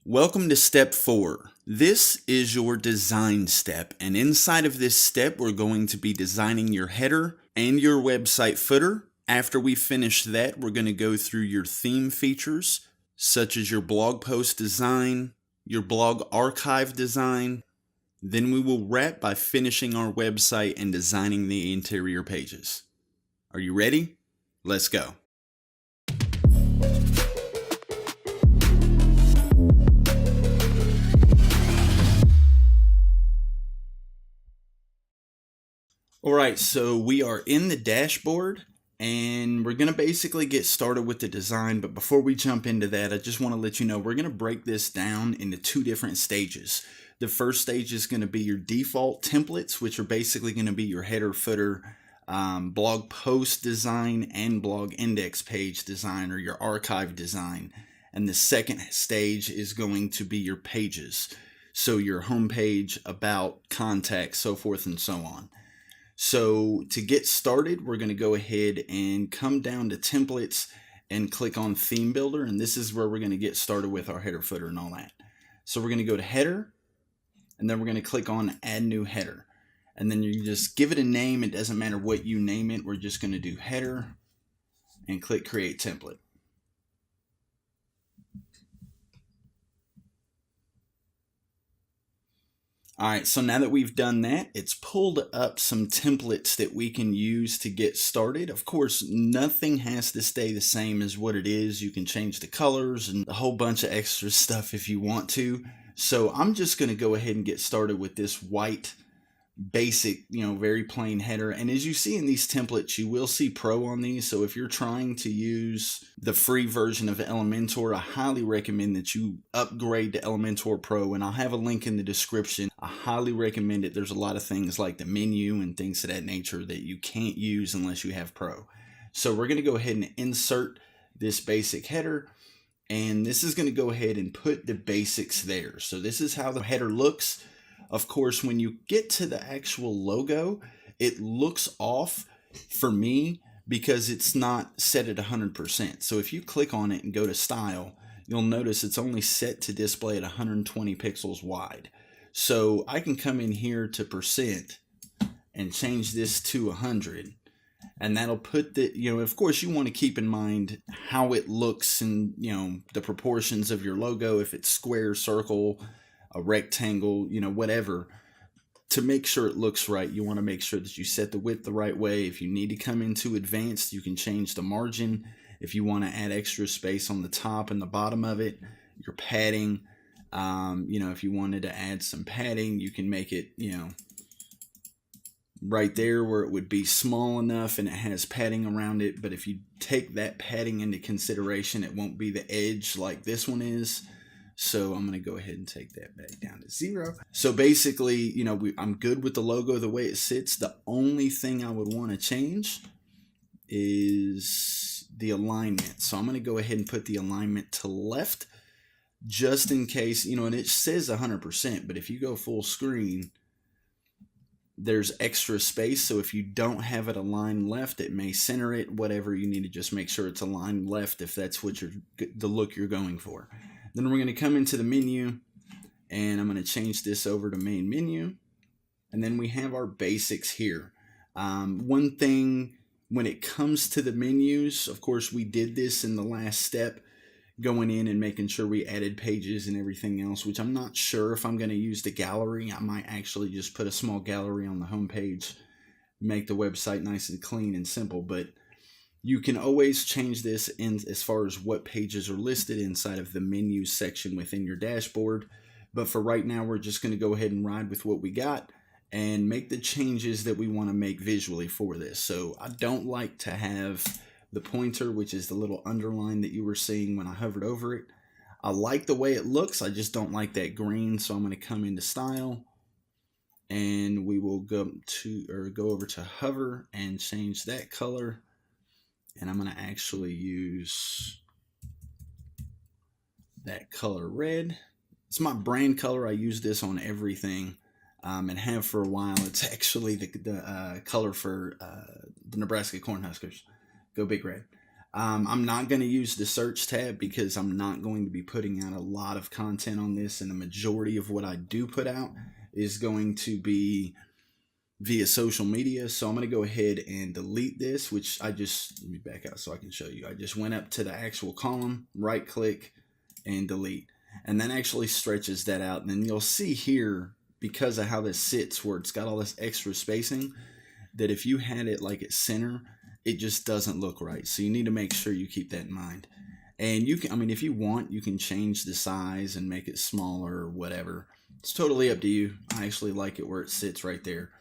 Welcome to step 4. This is your design step, and inside of this step we're going to be designing your header and your website footer. After we finish that, we're going to go through your theme features, such as your blog post design, your blog archive design. Then we will wrap by finishing our website and designing the interior pages. Are you ready? Let's go. Alright, so we are in the dashboard and we're going to basically get started with the design, but before we jump into that, I just want to let you know we're going to break this down into two different stages. The first stage is going to be your default templates, which are basically going to be your header, footer, blog post design, and blog index page design, or your archive design. And the second stage is going to be your pages. So your homepage, about, contact, so forth and so on. So to get started, we're going to go ahead and come down to templates and click on theme builder. And this is where we're going to get started with our header, footer, and all that. So we're going to go to header, and then we're going to click on add new header. And then you just give it a name. It doesn't matter what you name it. We're just going to do header and click create template. Alright, so now that we've done that, it's pulled up some templates that we can use to get started. Of course, nothing has to stay the same as what it is. You can change the colors and a whole bunch of extra stuff if you want to. So I'm just going to go ahead and get started with this white basic, very plain header. And as you see in these templates, you will see Pro on these. So if you're trying to use the free version of Elementor, I highly recommend that you upgrade to Elementor Pro, and I'll have a link in the description. I highly recommend it. There's a lot of things like the menu and things of that nature that you can't use unless you have Pro. So we're going to go ahead and insert this basic header, and this is going to go ahead and put the basics there. So this is how the header looks. Of course, when you get to the actual logo, it looks off for me because it's not set at 100%. So if you click on it and go to style, you'll notice it's only set to display at 120 pixels wide. So I can come in here to percent and change this to 100. And that'll put the, of course you want to keep in mind how it looks and, the proportions of your logo, if it's square, circle, a rectangle, whatever. To make sure it looks right, you want to make sure that you set the width the right way. If you need to come into advanced, you can change the margin. If you want to add extra space on the top and the bottom of it, your padding, if you wanted to add some padding, you can make it, right there where it would be small enough and it has padding around it. But if you take that padding into consideration, it won't be the edge like this one is. So I'm going to go ahead and take that back down to 0. So basically, I'm good with the logo the way it sits. The only thing I would want to change is the alignment. So I'm going to go ahead and put the alignment to left just in case, and it says 100%, but if you go full screen, there's extra space. So if you don't have it aligned left, it may center it, whatever. You need to just make sure it's aligned left if that's what the look you're going for. Then we're going to come into the menu, and I'm going to change this over to main menu. And then we have our basics here. One thing when it comes to the menus, of course, we did this in the last step, going in and making sure we added pages and everything else, which I'm not sure if I'm going to use the gallery. I might actually just put a small gallery on the home page, make the website nice and clean and simple, but you can always change this in as far as what pages are listed inside of the menu section within your dashboard. But for right now, we're just going to go ahead and ride with what we got and make the changes that we want to make visually for this. So I don't like to have the pointer, which is the little underline that you were seeing when I hovered over it. I like the way it looks. I just don't like that green. So I'm going to come into style, and we will go over to hover and change that color. And I'm going to actually use that color red. It's my brand color. I use this on everything and have for a while. It's actually the color for the Nebraska Cornhuskers. Go Big Red. I'm not going to use the search tab because I'm not going to be putting out a lot of content on this, and the majority of what I do put out is going to be via social media. So I'm going to go ahead and delete this, which let me back out so I can show you. I just went up to the actual column, right click, and delete. And that actually stretches that out. And then you'll see here, because of how this sits, where it's got all this extra spacing, that if you had it like at center, it just doesn't look right. So you need to make sure you keep that in mind. And you can, I mean, if you want, you can change the size and make it smaller or whatever. It's totally up to you. I actually like it where it sits right there.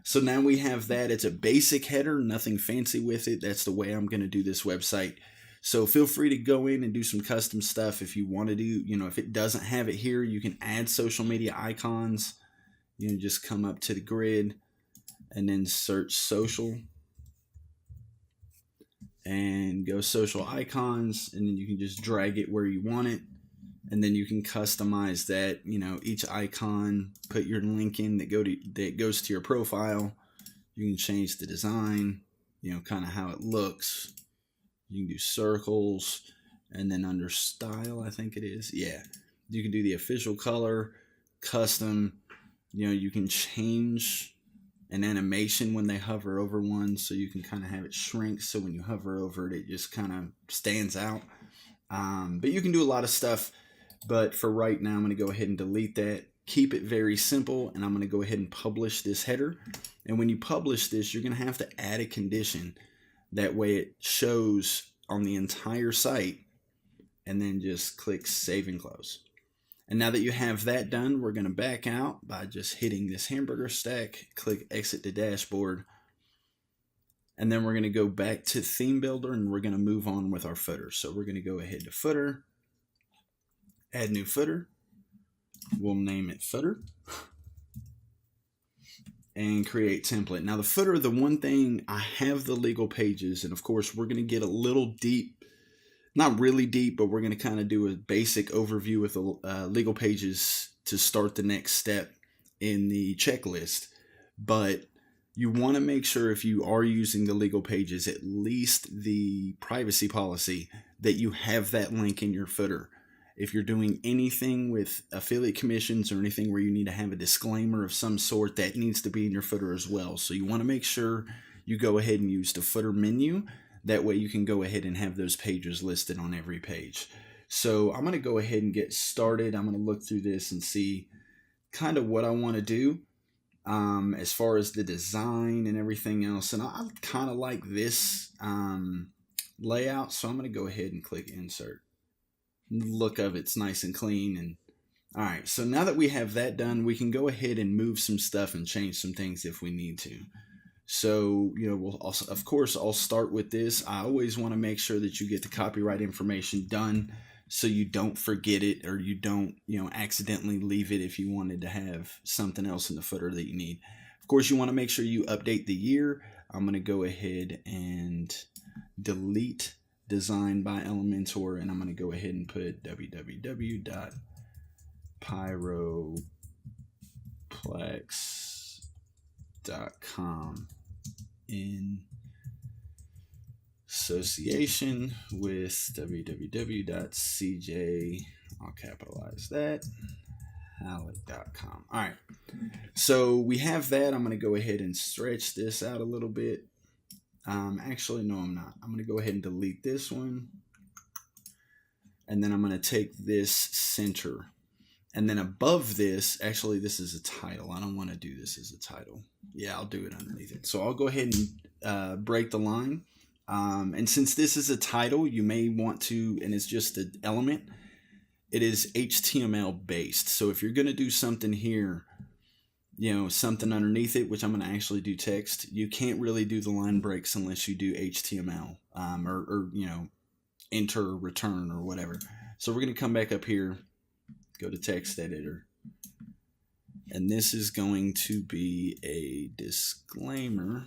So now we have that. It's a basic header, nothing fancy with it. That's the way I'm going to do this website. So feel free to go in and do some custom stuff if you want to do, if it doesn't have it here, you can add social media icons. Just come up to the grid and then search social and go social icons, and then you can just drag it where you want it, and then you can customize that. Each icon, put your link in that goes to your profile. You can change the design, kind of how it looks. You can do circles, and then under style, I think it is, yeah, you can do the official color, custom. You can change an animation when they hover over one, so you can kind of have it shrink, so when you hover over it, it just kind of stands out. But you can do a lot of stuff, but for right now, I'm going to go ahead and delete that. Keep it very simple, and I'm going to go ahead and publish this header. And when you publish this, you're going to have to add a condition. That way it shows on the entire site, and then just click Save and Close. And now that you have that done, we're going to back out by just hitting this hamburger stack, click Exit the Dashboard, and then we're going to go back to Theme Builder, and we're going to move on with our footer. So we're going to go ahead to Footer, Add New Footer, we'll name it Footer, and create template. Now the footer, the one thing, I have the legal pages, and of course we're going to get a little deep. Not really deep, but we're going to kind of do a basic overview with the legal pages to start the next step in the checklist. But you want to make sure, if you are using the legal pages, at least the privacy policy, that you have that link in your footer. If you're doing anything with affiliate commissions or anything where you need to have a disclaimer of some sort, that needs to be in your footer as well. So you want to make sure you go ahead and use the footer menu. That way you can go ahead and have those pages listed on every page. So I'm going to go ahead and get started. I'm going to look through this and see kind of what I want to do as far as the design and everything else. And I kind of like this layout, so I'm going to go ahead and click Insert. The look of it's nice and clean. And all right, so now that we have that done, we can go ahead and move some stuff and change some things if we need to. So, we'll also, of course, I'll start with this. I always want to make sure that you get the copyright information done so you don't forget it, or you don't, accidentally leave it if you wanted to have something else in the footer that you need. Of course, you want to make sure you update the year. I'm going to go ahead and delete Design by Elementor, and I'm going to go ahead and put www.pyroplex.com in association with www.cj, I'll capitalize that, Halleck.com. All right, so we have that. I'm going to go ahead and stretch this out a little bit. Actually, no, I'm not. I'm going to go ahead and delete this one, and then I'm going to take this center. And then above this, actually, this is a title. I don't want to do this as a title. Yeah, I'll do it underneath it. So I'll go ahead and break the line. And since this is a title, you may want to, and it's just an element, it is HTML based. So if you're going to do something here, something underneath it, which I'm going to actually do text, you can't really do the line breaks unless you do HTML or enter, return, or whatever. So we're going to come back up here. Go to text editor, and this is going to be a disclaimer,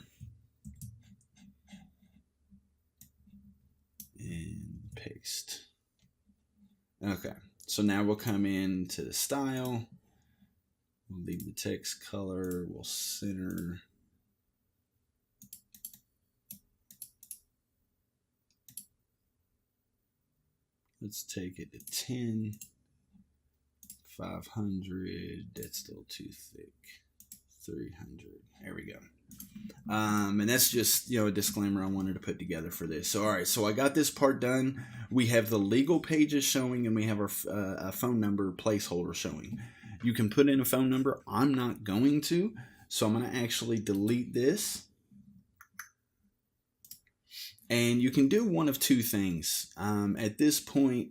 and paste. Okay, so now we'll come into the style, we'll leave the text color, we'll center, Let's take it to 10, 500. That's still too thick. 300. There we go. And that's just, a disclaimer I wanted to put together for this. So, all right, so I got this part done. We have the legal pages showing, and we have our a phone number placeholder showing. You can put in a phone number. I'm not going to, so I'm going to actually delete this. And you can do one of two things. At this point,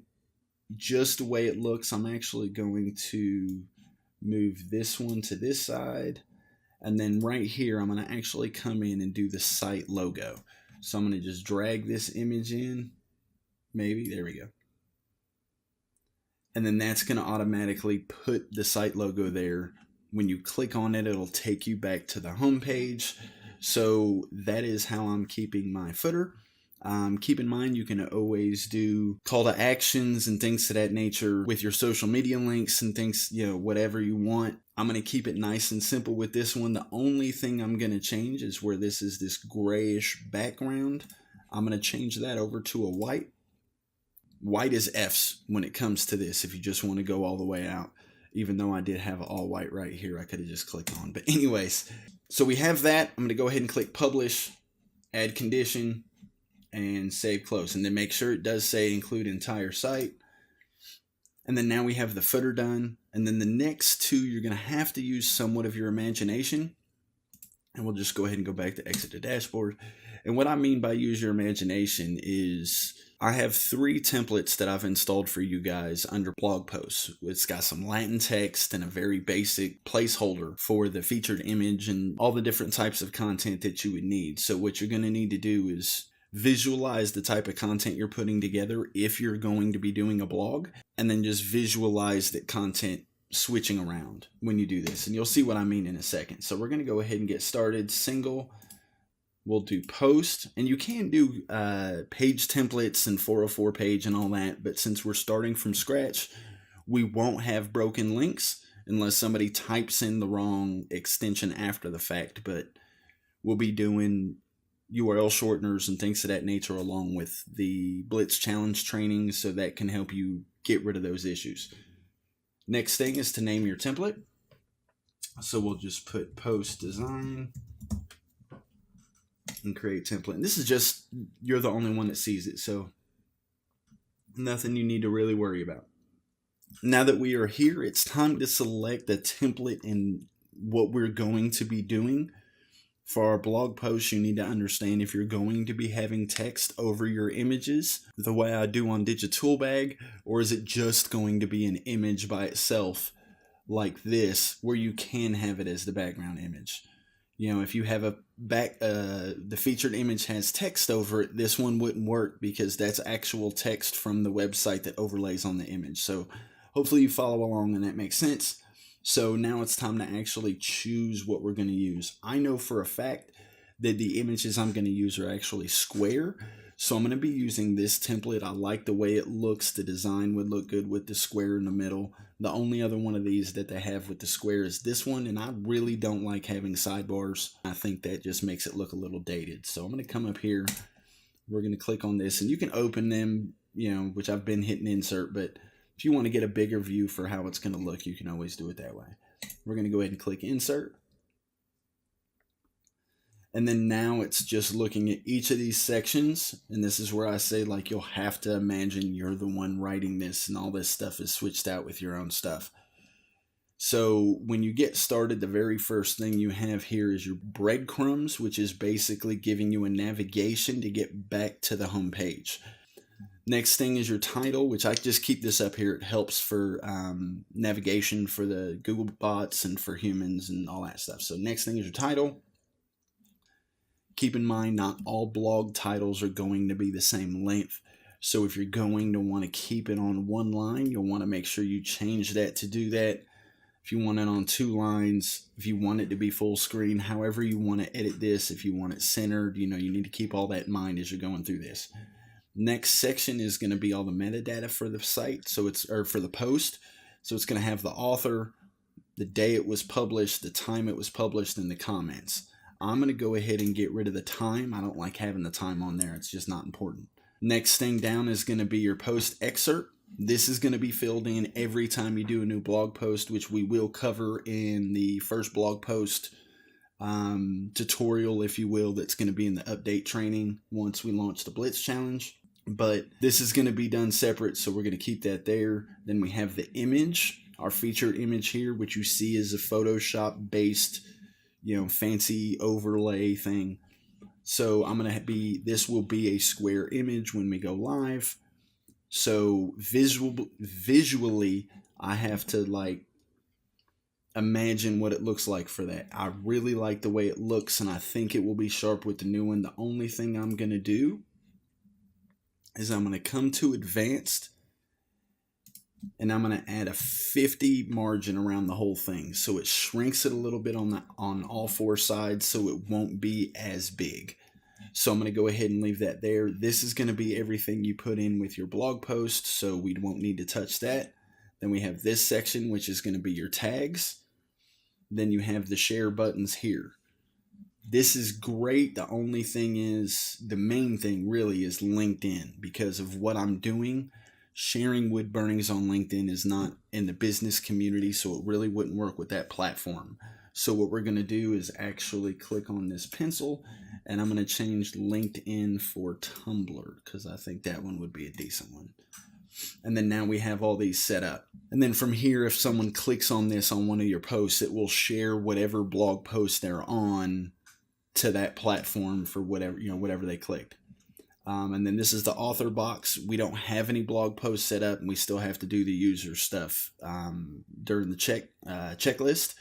just the way it looks, I'm actually going to move this one to this side. And then right here, I'm going to actually come in and do the site logo. So I'm going to just drag this image in. Maybe. There we go. And then that's going to automatically put the site logo there. When you click on it, it'll take you back to the home page. So that is how I'm keeping my footer. Keep in mind, you can always do call to actions and things of that nature with your social media links and things, whatever you want. I'm going to keep it nice and simple with this one. The only thing I'm going to change is where this is this grayish background. I'm going to change that over to a white. White is F's when it comes to this, if you just want to go all the way out. Even though I did have all white right here, I could have just clicked on. But anyways, so we have that. I'm going to go ahead and click publish, add condition, and save close. And then make sure it does say include entire site. And then now we have the footer done. And then the next two, you're going to have to use somewhat of your imagination. And we'll just go ahead and go back to exit the dashboard. And what I mean by use your imagination is I have 3 templates that I've installed for you guys under blog posts. It's got some Latin text and a very basic placeholder for the featured image and all the different types of content that you would need. So what you're going to need to do is visualize the type of content you're putting together if you're going to be doing a blog, and then just visualize that content switching around when you do this. And you'll see what I mean in a second. So we're going to go ahead and get started. Single, we'll do post, and you can do page templates and 404 page and all that, but since we're starting from scratch, we won't have broken links unless somebody types in the wrong extension after the fact, but we'll be doing URL shorteners and things of that nature along with the Blitz challenge training, so that can help you get rid of those issues. Next thing is to name your template. So we'll just put post design and create template. And this is just, you're the only one that sees it, so nothing you need to really worry about. Now that we are here, it's time to select the template and what we're going to be doing. For our blog posts, you need to understand if you're going to be having text over your images the way I do on Digitoolbag, or is it just going to be an image by itself like this, where you can have it as the background image. If you have the featured image has text over it, this one wouldn't work because that's actual text from the website that overlays on the image. So hopefully you follow along and that makes sense. So now it's time to actually choose what we're going to use. I know for a fact that the images I'm going to use are actually square. So I'm going to be using this template. I like the way it looks. The design would look good with the square in the middle. The only other one of these that they have with the square is this one. And I really don't like having sidebars. I think that just makes it look a little dated. So I'm going to come up here. We're going to click on this. And you can open them, which I've been hitting insert. But if you want to get a bigger view for how it's going to look, you can always do it that way. We're going to go ahead and click insert. And then now it's just looking at each of these sections. And this is where I say, you'll have to imagine you're the one writing this and all this stuff is switched out with your own stuff. So when you get started, the very first thing you have here is your breadcrumbs, which is basically giving you a navigation to get back to the home page. Next thing is your title, which I just keep this up here. It helps for navigation for the Google bots and for humans and all that stuff. So next thing is your title. Keep in mind, not all blog titles are going to be the same length. So if you're going to want to keep it on one line, you'll want to make sure you change that to do that. If you want it on 2 lines, if you want it to be full screen, however you want to edit this, if you want it centered, you need to keep all that in mind as you're going through this. Next section is going to be all the metadata for the site, for the post. So it's going to have the author, the day it was published, the time it was published, and the comments. I'm going to go ahead and get rid of the time. I don't like having the time on there. It's just not important. Next thing down is going to be your post excerpt. This is going to be filled in every time you do a new blog post, which we will cover in the first blog post tutorial, if you will, that's going to be in the update training once we launch the Blitz challenge. But this is going to be done separate, so we're going to keep that there. Then we have the image, our featured image here, which you see is a Photoshop based, fancy overlay thing. So this will be a square image when we go live. So visually, I have to imagine what it looks like for that. I really like the way it looks, and I think it will be sharp with the new one. The only thing I'm going to do is I'm going to come to advanced, and I'm going to add a 50 margin around the whole thing. So it shrinks it a little bit on all four sides, so it won't be as big. So I'm going to go ahead and leave that there. This is going to be everything you put in with your blog post, so we won't need to touch that. Then we have this section, which is going to be your tags. Then you have the share buttons here. This is great. The only thing is, the main thing really is LinkedIn, because of what I'm doing. Sharing wood burnings on LinkedIn is not in the business community, so it really wouldn't work with that platform. So what we're going to do is actually click on this pencil, and I'm going to change LinkedIn for Tumblr, because I think that one would be a decent one. And then now we have all these set up. And then from here, if someone clicks on this on one of your posts, it will share whatever blog post they're on to that platform for whatever they clicked. And then this is the author box. We don't have any blog posts set up, and we still have to do the user stuff during the checklist.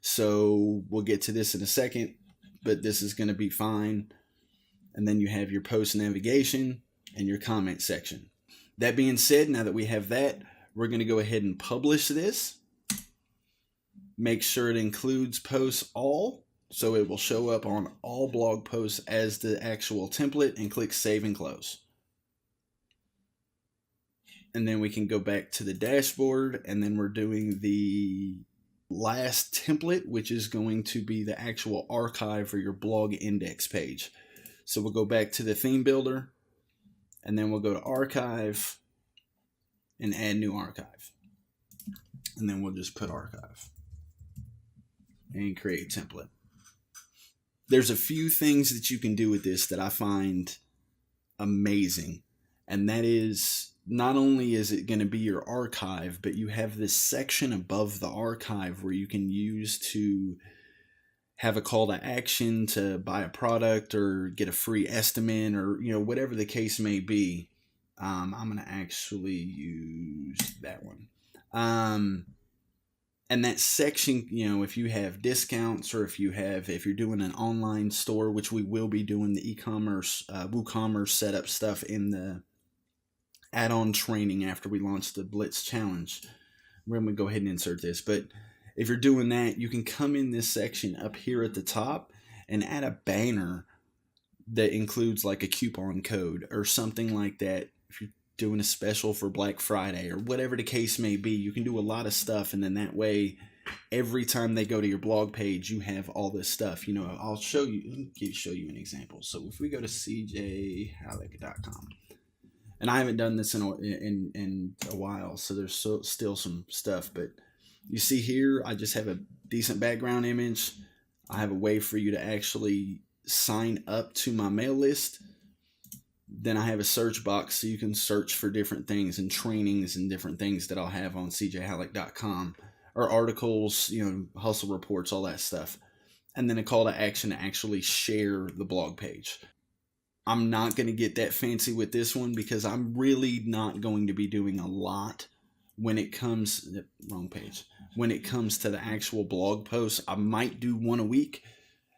So we'll get to this in a second, but this is going to be fine. And then you have your post navigation and your comment section. That being said, now that we have that, we're going to go ahead and publish this. Make sure it includes posts all, so it will show up on all blog posts as the actual template, and click save and close. And then we can go back to the dashboard, and then we're doing the last template, which is going to be the actual archive for your blog index page. So we'll go back to the theme builder, and then we'll go to archive and add new archive. And then we'll just put archive and create template. There's a few things that you can do with this that I find amazing. And that is, not only is it going to be your archive, but you have this section above the archive where you can use to have a call to action to buy a product or get a free estimate, or whatever the case may be. I'm going to actually use that one. And that section, if you have discounts, or if you're doing an online store, which we will be doing the e-commerce, WooCommerce setup stuff in the add-on training after we launch the Blitz challenge. We're going to go ahead and insert this. But if you're doing that, you can come in this section up here at the top and add a banner that includes like a coupon code or something like that. If you're doing a special for Black Friday or whatever the case may be, you can do a lot of stuff. And then that way, every time they go to your blog page, you have all this stuff. I'll show you an example. So if we go to cjhalleck.com, and I haven't done this in a while, so there's still some stuff. But you see here, I just have a decent background image. I have a way for you to actually sign up to my mail list. Then I have a search box so you can search for different things and trainings and different things that I'll have on cjhalleck.com, or articles, hustle reports, all that stuff. And then a call to action to actually share the blog page. I'm not going to get that fancy with this one because I'm really not going to be doing a lot when it comes, wrong page, when it comes to the actual blog posts. I might do one a week.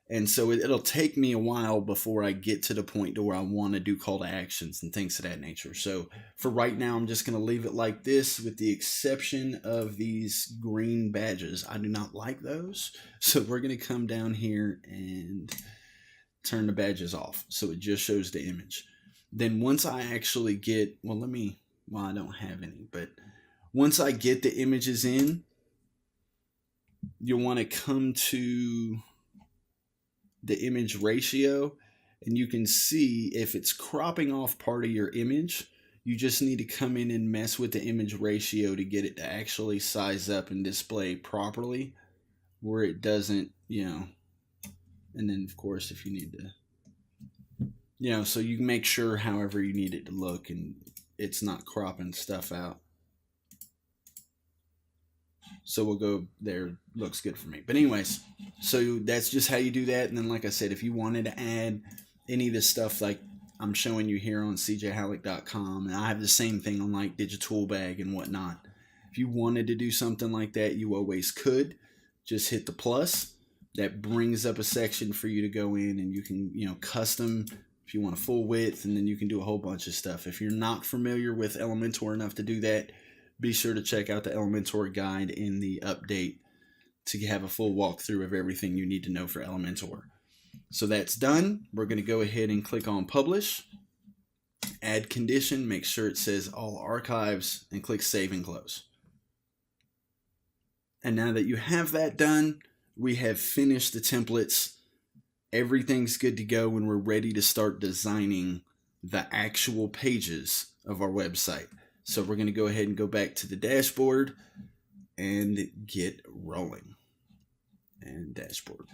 And so it'll take me a while before I get to the point to where I want to do call to actions and things of that nature. So for right now, I'm just going to leave it like this, with the exception of these green badges. I do not like those. So we're going to come down here and turn the badges off, so it just shows the image. Then once I actually get, I don't have any, but once I get the images in, you'll want to come to the image ratio, and you can see if it's cropping off part of your image. You just need to come in and mess with the image ratio to get it to actually size up and display properly, where it doesn't, and then of course if you need to, so you can make sure however you need it to look and it's not cropping stuff out. So we'll go there. Looks good for me. But anyways, so that's just how you do that. And then like I said, if you wanted to add any of this stuff like I'm showing you here on cjhalleck.com, and I have the same thing on like Digital Bag and whatnot. If you wanted to do something like that, you always could. Just hit the plus. That brings up a section for you to go in and you can, custom if you want a full width, and then you can do a whole bunch of stuff. If you're not familiar with Elementor enough to do that, be sure to check out the Elementor guide in the update to have a full walkthrough of everything you need to know for Elementor. So that's done. We're going to go ahead and click on Publish, add condition, make sure it says All Archives, and click Save and Close. And now that you have that done, we have finished the templates. Everything's good to go, and we're ready to start designing the actual pages of our website. So we're going to go ahead and go back to the dashboard and get rolling. And dashboard.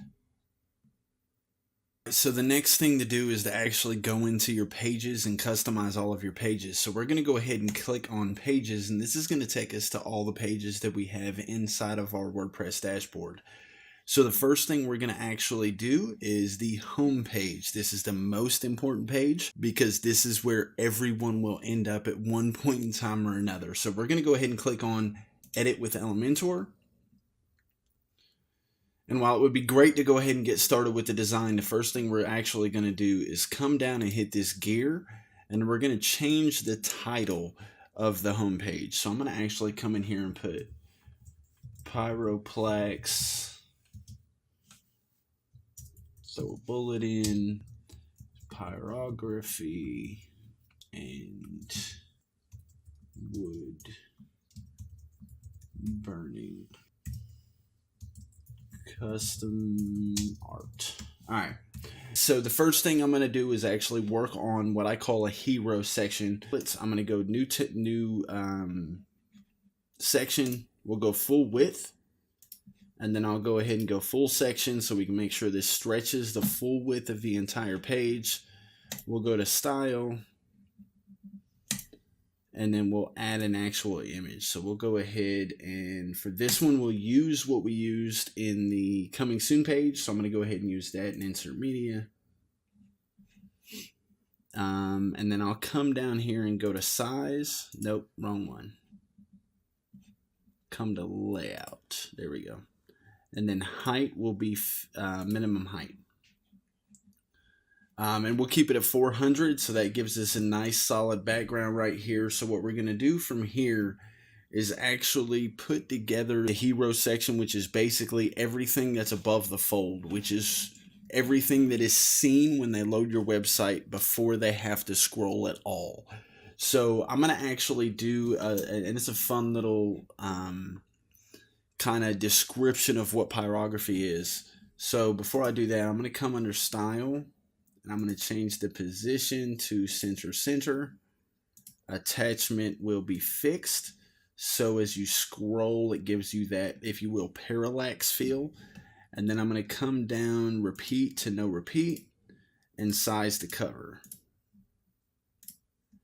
So the next thing to do is to actually go into your pages and customize all of your pages. So we're going to go ahead and click on pages, and this is going to take us to all the pages that we have inside of our WordPress dashboard. So the first thing we're going to actually do is the home page. This is the most important page because this is where everyone will end up at one point in time or another. So we're going to go ahead and click on Edit with Elementor. And while it would be great to go ahead and get started with the design, the first thing we're actually going to do is come down and hit this gear, and we're going to change the title of the home page. So I'm going to actually come in here and put Pyroplex. So a bulletin, pyrography, and wood burning custom art. All right. So the first thing I'm going to do is actually work on what I call a hero section. I'm going to go new section. We'll go full width. And then I'll go ahead and go full section so we can make sure this stretches the full width of the entire page. We'll go to style, and then we'll add an actual image. So we'll go ahead and for this one, we'll use what we used in the coming soon page. So I'm going to go ahead and use that and insert media. And then I'll come down here and go to size. Nope, wrong one. Come to layout. There we go. And then height will be minimum height. And we'll keep it at 400, so that gives us a nice solid background right here. So what we're going to do from here is actually put together the hero section, which is basically everything that's above the fold, which is everything that is seen when they load your website before they have to scroll at all. So I'm going to actually do, and it's a fun little kind of description of what pyrography is. So before I do that, I'm going to come under style, and I'm going to change the position to center. Attachment will be fixed. So as you scroll, it gives you that, if you will, parallax feel. And then I'm going to come down, repeat to no repeat, and size the cover.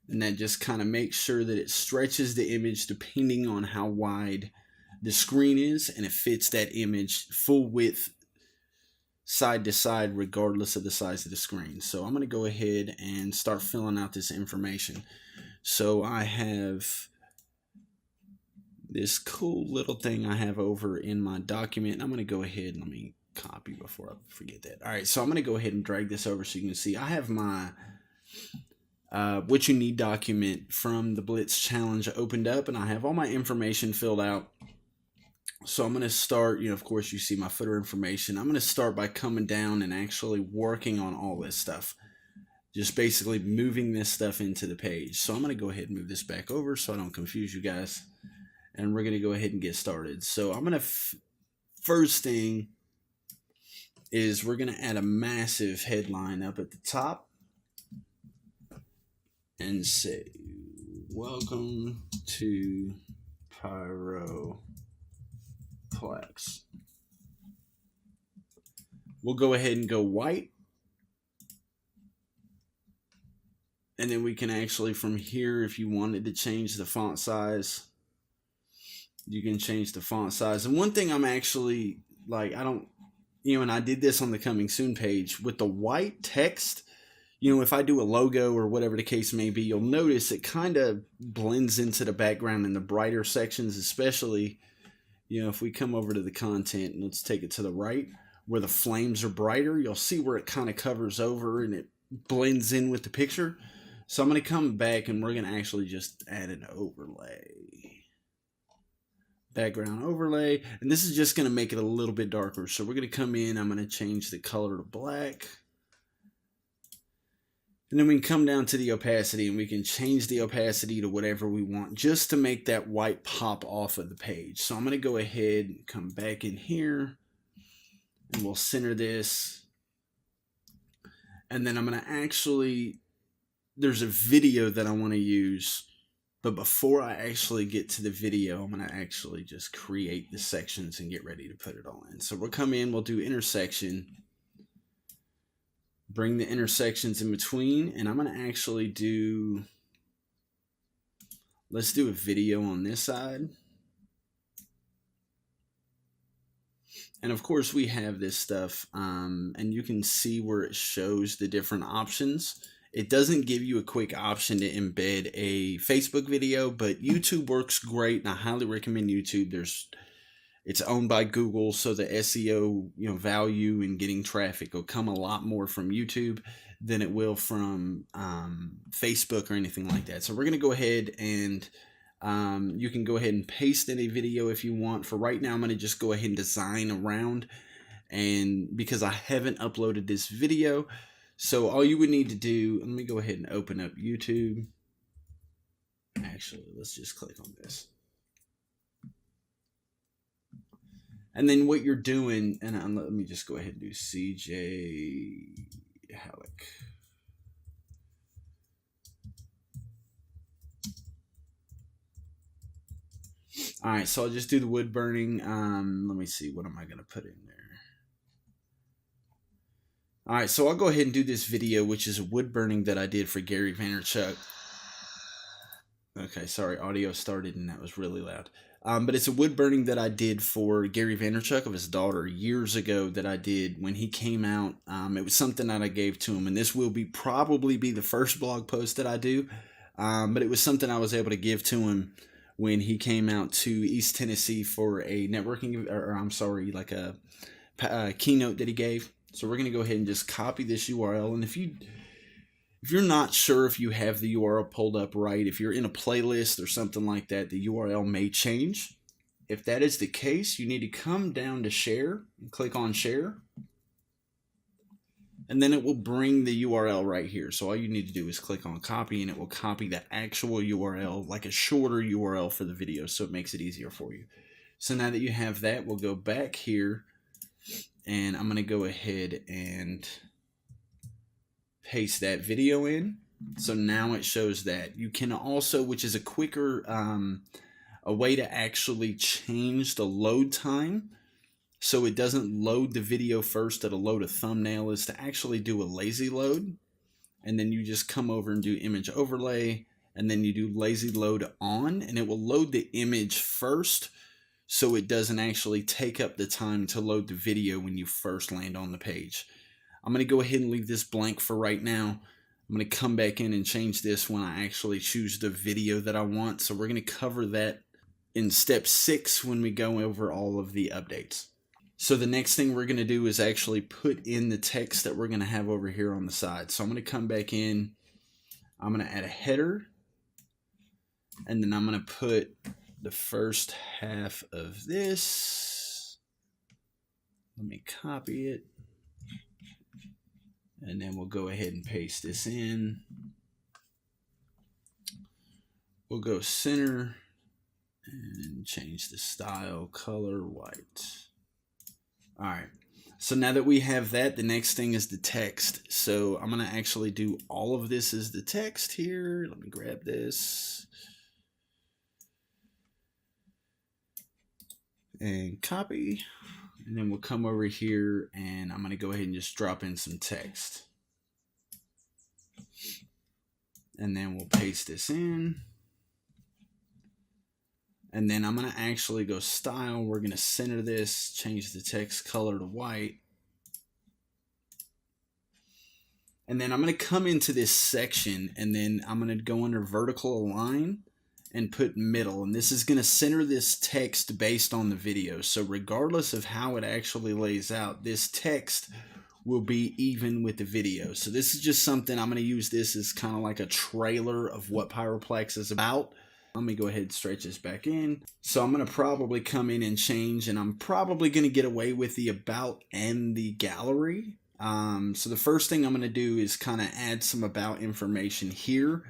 And that just kind of makes sure that it stretches the image depending on how wide the screen is, and it fits that image full width side to side regardless of the size of the screen. So I'm going to go ahead and start filling out this information. So I have this cool little thing I have over in my document. I'm going to go ahead and let me copy before I forget that. All right, so I'm going to go ahead and drag this over so you can see I have my what you need document from the Blitz challenge opened up, and I have all my information filled out. So I'm going to start, of course you see my footer information. I'm going to start by coming down and actually working on all this stuff. Just basically moving this stuff into the page. So I'm going to go ahead and move this back over so I don't confuse you guys. And we're going to go ahead and get started. So I'm going to, first thing is we're going to add a massive headline up at the top and say, welcome to Pyroplex. We'll go ahead and go white. And then we can actually, from here, if you wanted to change the font size, you can change the font size. And one thing I'm actually, like, I don't, and I did this on the coming soon page, with the white text, if I do a logo or whatever the case may be, you'll notice it kind of blends into the background in the brighter sections, especially, if we come over to the content and let's take it to the right, where the flames are brighter, you'll see where it kind of covers over and it blends in with the picture. So I'm going to come back and we're going to actually just add an overlay. Background overlay. And this is just going to make it a little bit darker. So we're going to come in. I'm going to change the color to black. And then we can come down to the opacity and we can change the opacity to whatever we want just to make that white pop off of the page. So I'm going to go ahead and come back in here and we'll center this. And then I'm going to actually... there's a video that I want to use, but before I actually get to the video, I'm going to actually just create the sections and get ready to put it all in. So we'll come in, we'll do intersection, bring the intersections in between, and I'm going to actually do, let's do a video on this side. And of course we have this stuff, and you can see where it shows the different options. It doesn't give you a quick option to embed a Facebook video, but YouTube works great, and I highly recommend YouTube. It's owned by Google, so the SEO value in getting traffic will come a lot more from YouTube than it will from Facebook or anything like that. So we're going to go ahead and you can go ahead and paste in a video if you want. For right now, I'm going to just go ahead and design around, and because I haven't uploaded this video, so all you would need to do, let me go ahead and open up YouTube. Actually, let's just click on this. And then what you're doing, and let me just go ahead and do CJ Halleck. All right, so I'll just do the wood burning. Let me see, what am I going to put in there? All right, so I'll go ahead and do this video, which is a wood burning that I did for Gary Vaynerchuk. Okay, sorry, audio started and that was really loud. But it's a wood burning that I did for Gary Vaynerchuk of his daughter years ago that I did when he came out. It was something that I gave to him, and this will probably be the first blog post that I do. But it was something I was able to give to him when he came out to East Tennessee for a networking, like a keynote that he gave. So we're going to go ahead and just copy this URL. And if you're not sure if you have the URL pulled up right, if you're in a playlist or something like that, the URL may change. If that is the case, you need to come down to share and click on share. And then it will bring the URL right here. So all you need to do is click on copy, and it will copy the actual URL, like a shorter URL for the video, so it makes it easier for you. So now that you have that, we'll go back here, and I'm going to go ahead and paste that video in. So now it shows that. You can also, which is a quicker, a way to actually change the load time so it doesn't load the video first, it'll load a thumbnail, is to actually do a lazy load. And then you just come over and do image overlay, and then you do lazy load on, and it will load the image first so it doesn't actually take up the time to load the video when you first land on the page. I'm going to go ahead and leave this blank for right now. I'm going to come back in and change this when I actually choose the video that I want. So we're going to cover that in step 6 when we go over all of the updates. So the next thing we're going to do is actually put in the text that we're going to have over here on the side. So I'm going to come back in. I'm going to add a header. And then I'm going to put the first half of this. Let me copy it. And then we'll go ahead and paste this in. We'll go center and change the style, color, white. All right. So now that we have that, the next thing is the text. So I'm going to actually do all of this as the text here. Let me grab this and copy. And then we'll come over here and I'm going to go ahead and just drop in some text. And then we'll paste this in. And then I'm going to actually go style. We're going to center this, change the text color to white. And then I'm going to come into this section and then I'm going to go under vertical align and put middle. And this is going to center this text based on the video. So regardless of how it actually lays out, this text will be even with the video. So this is just something I'm going to use this as kind of like a trailer of what Pyroplex is about. Let me go ahead and stretch this back in. So I'm going to probably come in and change, and I'm probably going to get away with the about and the gallery. So the first thing I'm going to do is kind of add some about information here.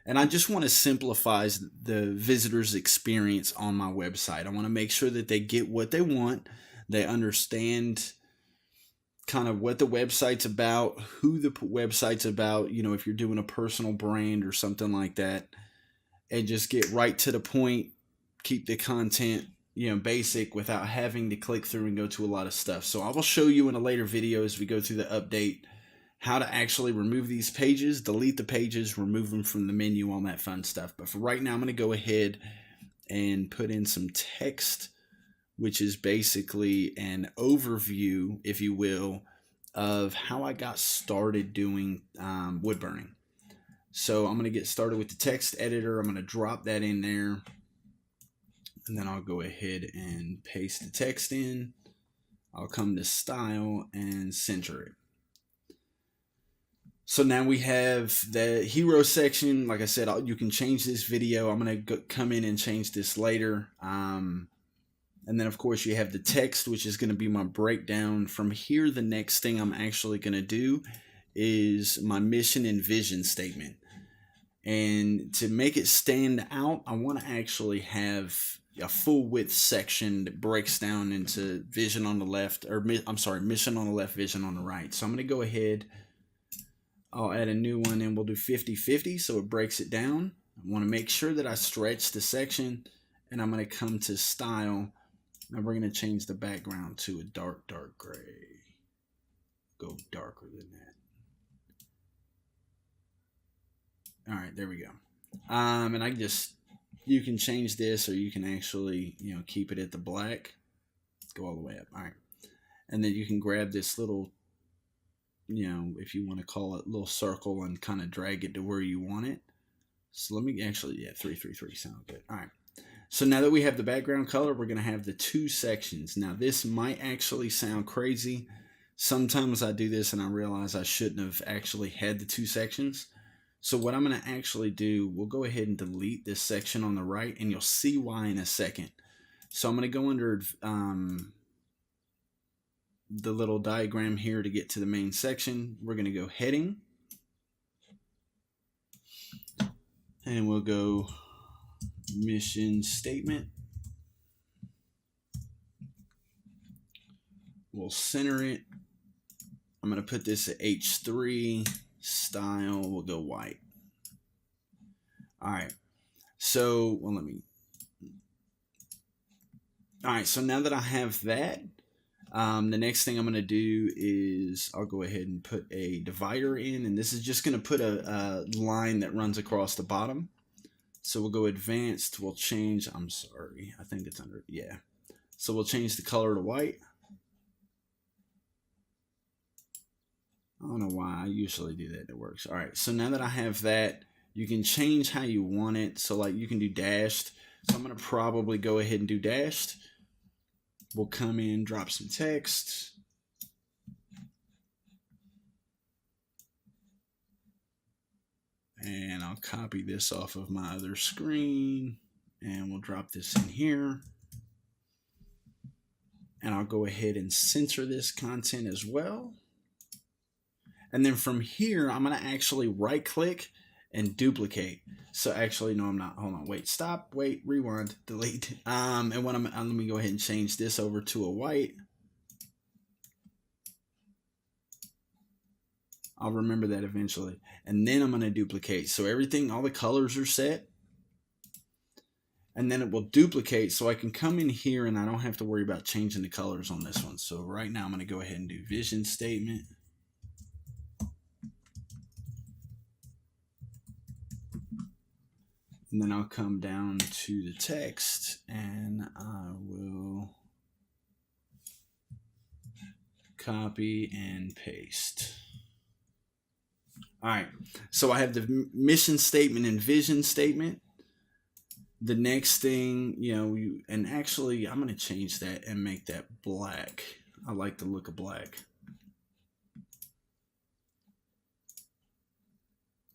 And I just want to simplify the visitor's experience on my website. I want to make sure that they get what they want. They understand kind of what the website's about, who the website's about, you know, if you're doing a personal brand or something like that. And just get right to the point, keep the content, you know, basic without having to click through and go to a lot of stuff. So I will show you in a later video as we go through the update how to actually remove these pages, delete the pages, remove them from the menu, all that fun stuff. But for right now, I'm going to go ahead and put in some text, which is basically an overview, if you will, of how I got started doing wood burning. So I'm going to get started with the text editor. I'm going to drop that in there. And then I'll go ahead and paste the text in. I'll come to style and center it. So now we have the hero section. Like I said, you can change this video. I'm going to come in and change this later. And then, of course, you have the text, which is going to be my breakdown. From here, the next thing I'm actually going to do is my mission and vision statement. And to make it stand out, I want to actually have a full width section that breaks down into vision on the left, or I'm sorry, mission on the left, vision on the right. So I'm going to go ahead, I'll add a new one and we'll do 50-50 so it breaks it down. I want to make sure that I stretch the section, and I'm going to come to style, and we're going to change the background to a dark gray. Go darker than that. All right, there we go. And I just, you can change this, or you can actually, you know, keep it at the black. Go all the way up. All right. And then you can grab this little, you know, if you want to call it, little circle and kind of drag it to where you want it. So let me actually, yeah, 333 sounds good. All right. So now that we have the background color, we're going to have the two sections. Now this might actually sound crazy. Sometimes I do this and I realize I shouldn't have actually had the two sections. So what I'm going to actually do, we'll go ahead and delete this section on the right, and you'll see why in a second. So I'm going to go under the little diagram here to get to the main section. We're going to go heading, and we'll go mission statement. We'll center it. I'm going to put this at H3. Style, we'll go white. All right. So, well, all right. So now that I have that, the next thing I'm going to do is I'll go ahead and put a divider in, and this is just going to put a line that runs across the bottom. So we'll go advanced. We'll change, I'm sorry, I think it's under, yeah. So we'll change the color to white. I don't know why I usually do that. It works. All right. So now that I have that, you can change how you want it. So like you can do dashed. So I'm going to probably go ahead and do dashed. We'll come in, drop some text. And I'll copy this off of my other screen, and we'll drop this in here. And I'll go ahead and center this content as well. And then from here, I'm going to actually right click and duplicate. So actually, no, I'm not. Hold on. Wait, stop. Wait, rewind, delete. And what let me go ahead and change this over to a white. I'll remember that eventually. And then I'm going to duplicate. So everything, all the colors are set. And then it will duplicate, so I can come in here and I don't have to worry about changing the colors on this one. So right now I'm going to go ahead and do vision statement. And then I'll come down to the text and I will copy and paste. All right, so I have the mission statement and vision statement. The next thing, and actually I'm going to change that and make that black. I like the look of black.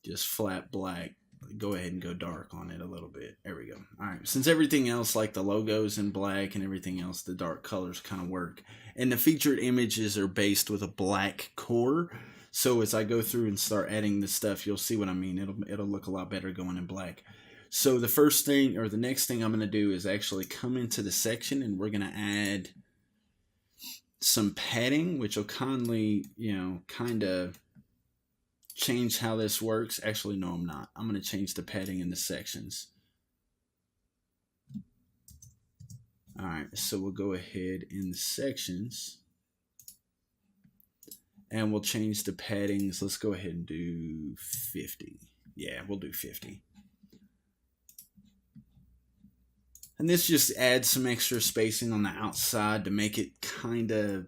Just flat black. Go ahead and go dark on it a little bit. There we go. All right. Since everything else, like the logos in black and everything else, the dark colors kind of work. And the featured images are based with a black core. So as I go through and start adding this stuff, you'll see what I mean. It'll look a lot better going in black. So the first thing, or the next thing I'm going to do is actually come into the section and we're going to add some padding, which will kindly, kind of change how this works. Actually, no, I'm not. I'm going to change the padding in the sections. All right, so we'll go ahead in the sections and we'll change the paddings. Let's go ahead and do 50. Yeah, we'll do 50. And this just adds some extra spacing on the outside to make it kind of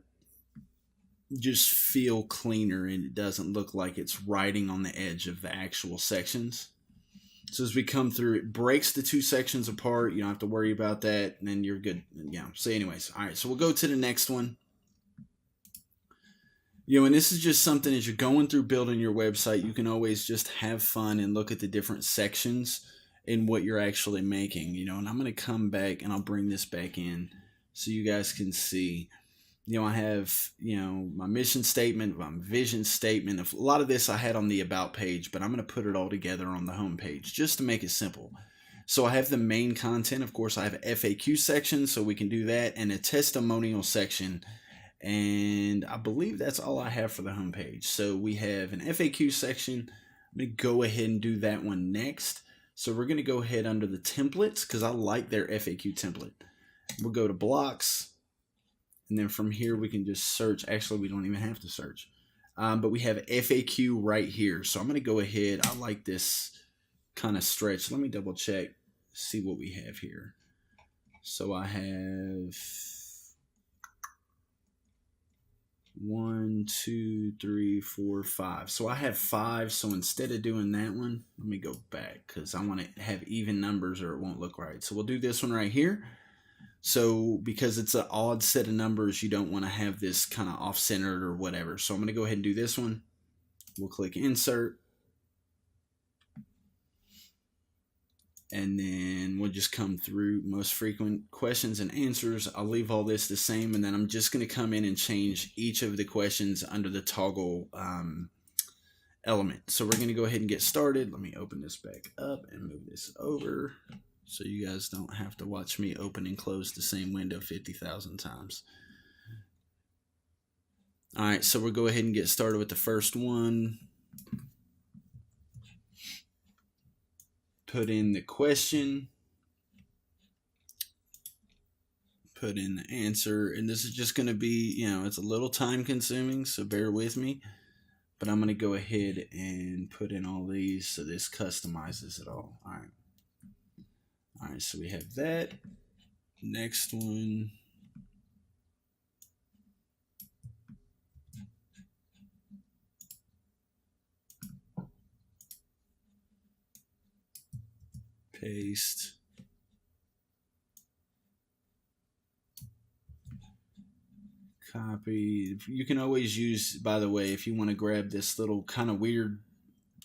just feel cleaner and it doesn't look like it's writing on the edge of the actual sections. So as we come through, it breaks the two sections apart. You don't have to worry about that, and then you're good. Yeah. So anyways, all right, so we'll go to the next one. And this is just something as you're going through building your website, you can always just have fun and look at the different sections in what you're actually making, and I'm going to come back and I'll bring this back in so you guys can see, I have, my mission statement, my vision statement. A lot of this I had on the about page, but I'm going to put it all together on the home page just to make it simple. So I have the main content. Of course, I have an FAQ section, so we can do that, and a testimonial section. And I believe that's all I have for the home page. So we have an FAQ section. I'm going to go ahead and do that one next. So we're going to go ahead under the templates because I like their FAQ template. We'll go to blocks. And then from here, we can just search. Actually, we don't even have to search. But we have FAQ right here. So I'm going to go ahead. I like this kind of stretch. Let me double check, see what we have here. So I have 1, 2, 3, 4, 5. So I have 5. So instead of doing that one, let me go back because I want to have even numbers or it won't look right. So we'll do this one right here. So because it's an odd set of numbers, you don't want to have this kind of off-centered or whatever. So I'm going to go ahead and do this one. We'll click insert. And then we'll just come through most frequent questions and answers. I'll leave all this the same, and then I'm just going to come in and change each of the questions under the toggle element. So we're going to go ahead and get started. Let me open this back up and move this over so you guys don't have to watch me open and close the same window 50,000 times. All right, so we'll go ahead and get started with the first one. Put in the question, put in the answer, and this is just going to be, it's a little time consuming, so bear with me, but I'm going to go ahead and put in all these so this customizes it all. All right, so we have that. Next one. Paste. Copy. You can always use, by the way, if you want to grab this little kind of weird